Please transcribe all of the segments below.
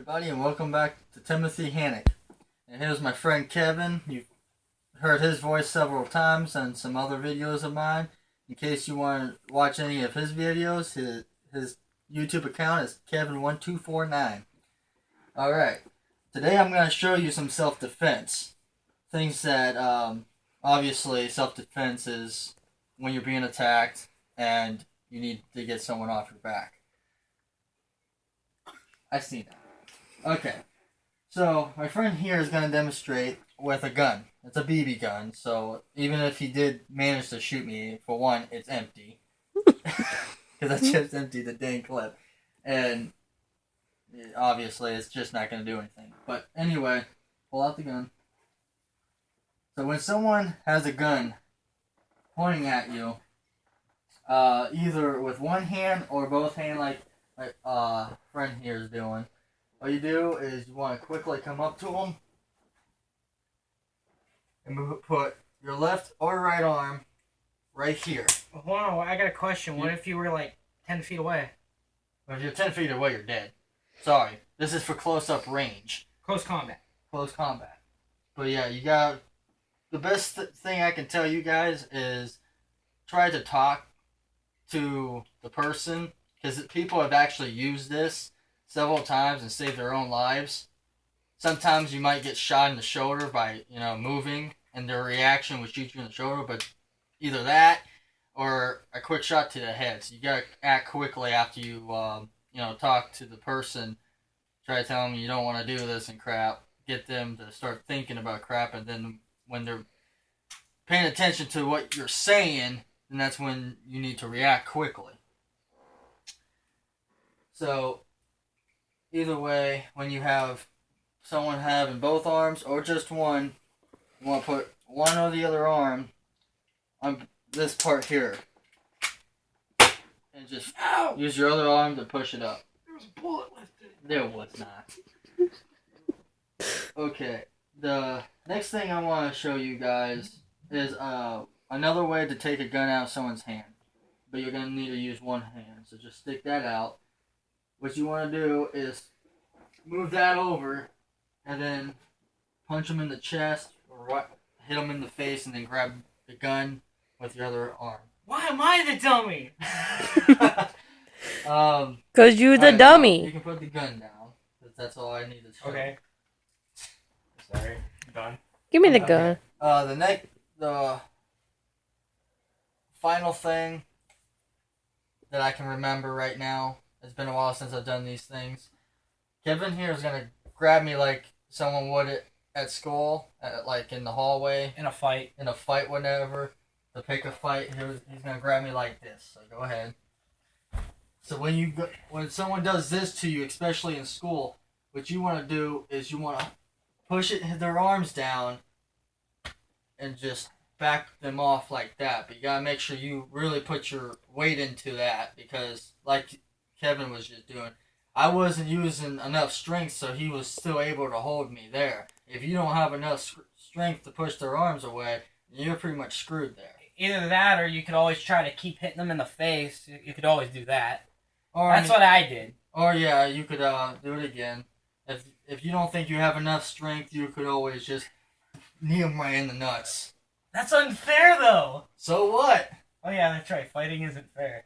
everybody, and welcome back to Timothy Hannock. And here's my friend Kevin. You've heard his voice several times on some other videos of mine. In case you want to watch any of his videos, his YouTube account is Kevin1249. Alright, today I'm going to show you some self-defense. Things that, obviously, self-defense is when you're being attacked and you need to get someone off your back. I see that. Okay. So, my friend here is going to demonstrate with a gun. It's a BB gun, so even if he did manage to shoot me, for one, it's empty. Because I just emptied the dang clip. And, obviously, it's just not going to do anything. But, anyway, pull out the gun. So, when someone has a gun pointing at you, either with one hand or both hands, like my friend here is doing, all you do is you want to quickly come up to them and put your left or right arm right here. Hold on, I got a question. What if you were like 10 feet away? Well, if you're 10 feet away, you're dead. Sorry. This is for close-up range. Close combat. Close combat. But yeah, you got... The best thing I can tell you guys is try to talk to the person, because people have actually used this several times and saved their own lives. Sometimes you might get shot in the shoulder by, moving, and their reaction would shoot you in the shoulder, but either that or a quick shot to the head. So you gotta act quickly after you, talk to the person. Try to tell them you don't want to do this and crap. Get them to start thinking about crap, and then when they're paying attention to what you're saying, then that's when you need to react quickly. So, either way, when you have someone having both arms or just one, you want to put one or the other arm on this part here. And just use your other arm to push it up. There was a bullet lifted. There was not. Okay, the next thing I want to show you guys is another way to take a gun out of someone's hand. But you're going to need to use one hand, so just stick that out. What you want to do is move that over and then punch them in the chest or hit them in the face and then grab the gun with your other arm. Why am I the dummy? Because you're the dummy. You can put the gun down. That's all I need to show. Okay. Sorry. I'm done. Give me the gun. The final thing that I can remember right now, it's been a while since I've done these things. Kevin here is going to grab me like someone would at school, like in the hallway. In a fight. In a fight, whatever. To pick a fight, he's going to grab me like this. So go ahead. So when someone does this to you, especially in school, what you want to do is you want to push their arms down and just back them off like that. But you gotta make sure you really put your weight into that, because like Kevin was just doing, I wasn't using enough strength, so he was still able to hold me there. If you don't have enough strength to push their arms away, you're pretty much screwed there. Either that, or you could always try to keep hitting them in the face. You could always do that. That's what I did. Or yeah, you could do it again. If you don't think you have enough strength, you could always just knee them right in the nuts. That's unfair, though. So what? Oh yeah, that's right. Fighting isn't fair.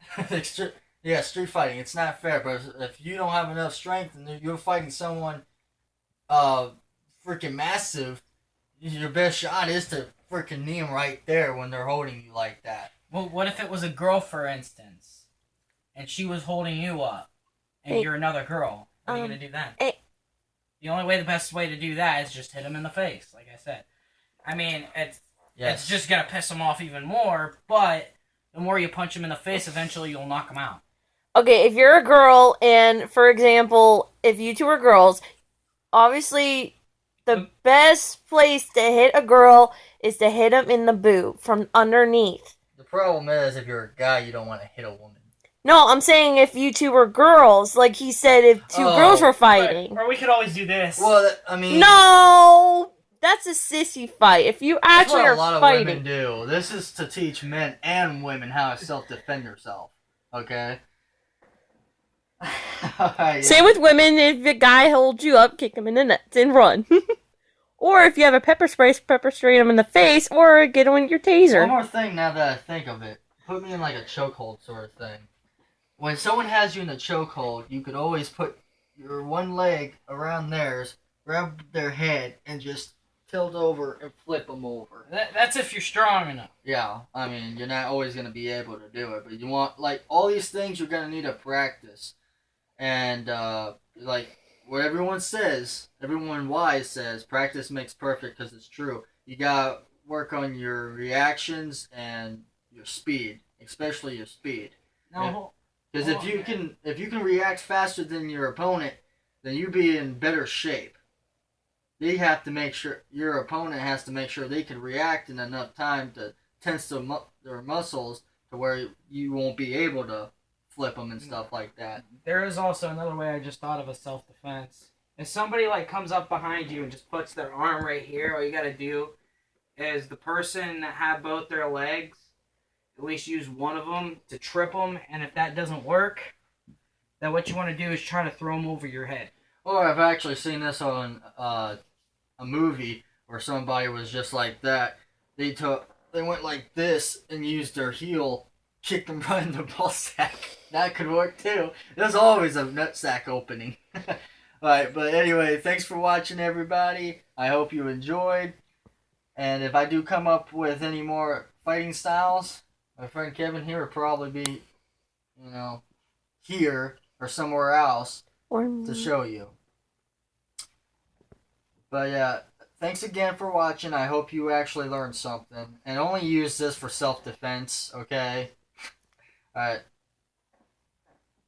Yeah, street fighting, it's not fair. But if you don't have enough strength and you're fighting someone freaking massive, your best shot is to freaking knee them right there when they're holding you like that. Well, what if it was a girl, for instance, and she was holding you up, and you're another girl? What are you going to do then? The best way to do that is just hit them in the face, like I said. I mean, it's just going to piss them off even more, but the more you punch them in the face, eventually you'll knock them out. Okay, if you're a girl, and, for example, if you two are girls, obviously the best place to hit a girl is to hit them in the boob from underneath. The problem is, if you're a guy, you don't want to hit a woman. No, I'm saying if you two were girls, like he said, if two girls were fighting. Or we could always do this. Well, I mean... No! That's a sissy fight. If you actually are fighting... That's what a lot of women do. This is to teach men and women how to self-defend yourself. Okay? Yeah. Same with women. If a guy holds you up, kick him in the nuts and run. Or if you have a pepper spray him in the face, or get him with your taser. One more thing now that I think of it. Put me in like a chokehold sort of thing. When someone has you in a chokehold, you could always put your one leg around theirs, grab their head, and just tilt over and flip them over. That's if you're strong enough. Yeah, I mean, you're not always going to be able to do it, but you want, like, all these things you're going to need to practice. And, like, what everyone says, everyone wise says, practice makes perfect because it's true. You got to work on your reactions and your speed, especially your speed. No. Because if you can react faster than your opponent, then you be in better shape. They have to make sure your opponent has to make sure they can react in enough time to tense their muscles to where you won't be able to flip them and stuff like that. There is also another way I just thought of a self-defense. If somebody like comes up behind you and just puts their arm right here, all you gotta do is the person that have both their legs, at least use one of them to trip them, and if that doesn't work, then what you want to do is try to throw them over your head. Or I've actually seen this on a movie where somebody was just like that. They went like this and used their heel, kicked them right in the ball sack. That could work too. There's always a nut sack opening. Alright, but anyway, thanks for watching, everybody. I hope you enjoyed. And if I do come up with any more fighting styles, my friend Kevin here will probably be, here or somewhere else to show you. But yeah, thanks again for watching. I hope you actually learned something. And only use this for self-defense, okay? Alright.